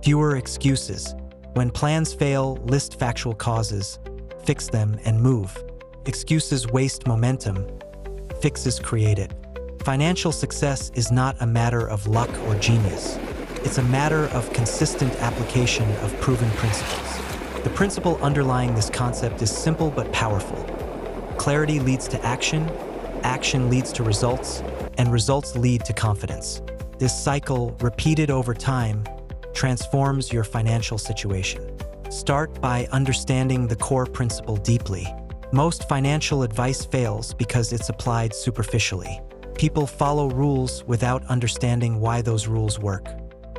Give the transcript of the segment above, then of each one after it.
Fewer excuses. When plans fail, list factual causes, fix them, and move. Excuses waste momentum. Fixes create it. Financial success is not a matter of luck or genius. It's a matter of consistent application of proven principles. The principle underlying this concept is simple but powerful. Clarity leads to action, action leads to results, and results lead to confidence. This cycle, repeated over time, transforms your financial situation. Start by understanding the core principle deeply. Most financial advice fails because it's applied superficially. People follow rules without understanding why those rules work.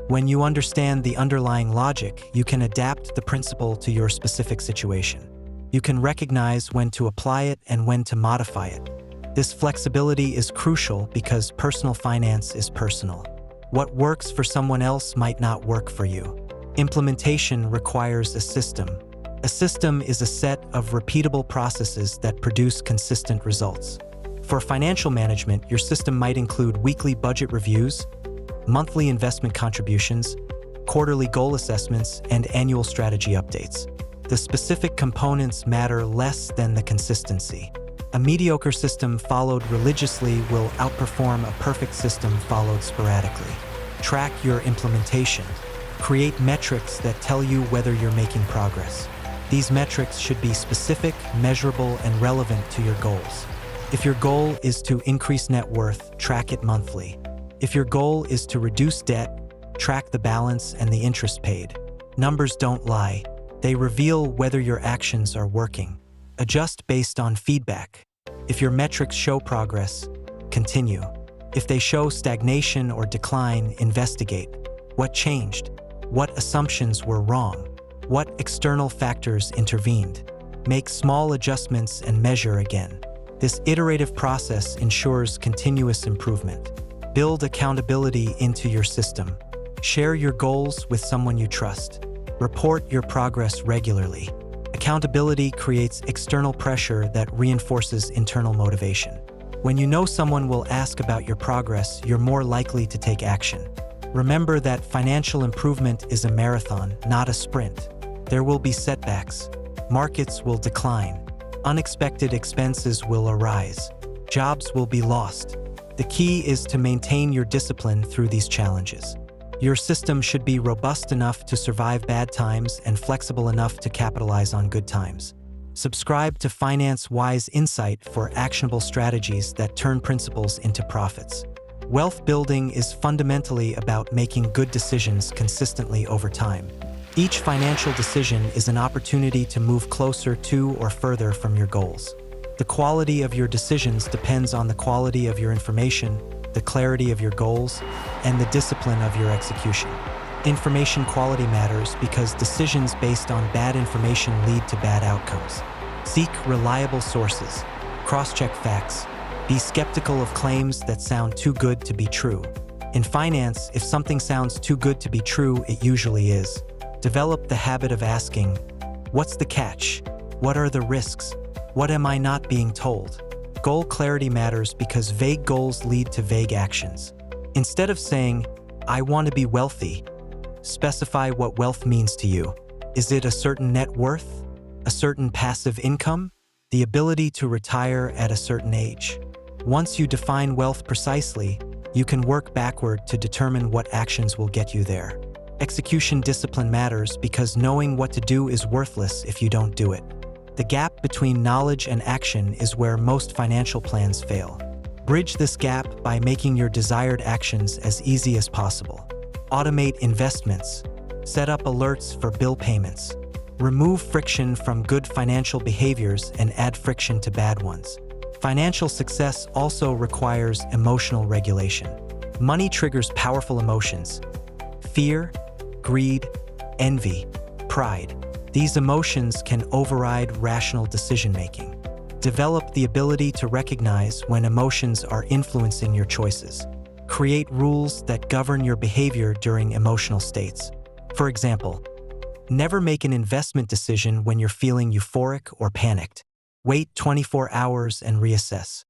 When you understand the underlying logic, you can adapt the principle to your specific situation. You can recognize when to apply it and when to modify it. This flexibility is crucial because personal finance is personal. What works for someone else might not work for you. Implementation requires a system. A system is a set of repeatable processes that produce consistent results. For financial management, your system might include weekly budget reviews, monthly investment contributions, quarterly goal assessments, and annual strategy updates. The specific components matter less than the consistency. A mediocre system followed religiously will outperform a perfect system followed sporadically. Track your implementation. Create metrics that tell you whether you're making progress. These metrics should be specific, measurable, and relevant to your goals. If your goal is to increase net worth, track it monthly. If your goal is to reduce debt, track the balance and the interest paid. Numbers don't lie. They reveal whether your actions are working. Adjust based on feedback. If your metrics show progress, continue. If they show stagnation or decline, investigate. What changed? What assumptions were wrong? What external factors intervened? Make small adjustments and measure again. This iterative process ensures continuous improvement. Build accountability into your system. Share your goals with someone you trust. Report your progress regularly. Accountability creates external pressure that reinforces internal motivation. When you know someone will ask about your progress, you're more likely to take action. Remember that financial improvement is a marathon, not a sprint. There will be setbacks. Markets will decline. Unexpected expenses will arise. Jobs will be lost. The key is to maintain your discipline through these challenges. Your system should be robust enough to survive bad times and flexible enough to capitalize on good times. Subscribe to Finance Wise Insight for actionable strategies that turn principles into profits. Wealth building is fundamentally about making good decisions consistently over time. Each financial decision is an opportunity to move closer to or further from your goals. The quality of your decisions depends on the quality of your information, the clarity of your goals, and the discipline of your execution. Information quality matters because decisions based on bad information lead to bad outcomes. Seek reliable sources. Cross-check facts. Be skeptical of claims that sound too good to be true. In finance, if something sounds too good to be true, it usually is. Develop the habit of asking, what's the catch? What are the risks? What am I not being told? Goal clarity matters because vague goals lead to vague actions. Instead of saying, I want to be wealthy, specify what wealth means to you. Is it a certain net worth? A certain passive income? The ability to retire at a certain age? Once you define wealth precisely, you can work backward to determine what actions will get you there. Execution discipline matters because knowing what to do is worthless if you don't do it. The gap between knowledge and action is where most financial plans fail. Bridge this gap by making your desired actions as easy as possible. Automate investments. Set up alerts for bill payments. Remove friction from good financial behaviors and add friction to bad ones. Financial success also requires emotional regulation. Money triggers powerful emotions: fear, greed, envy, pride. These emotions can override rational decision-making. Develop the ability to recognize when emotions are influencing your choices. Create rules that govern your behavior during emotional states. For example, never make an investment decision when you're feeling euphoric or panicked. Wait 24 hours and reassess.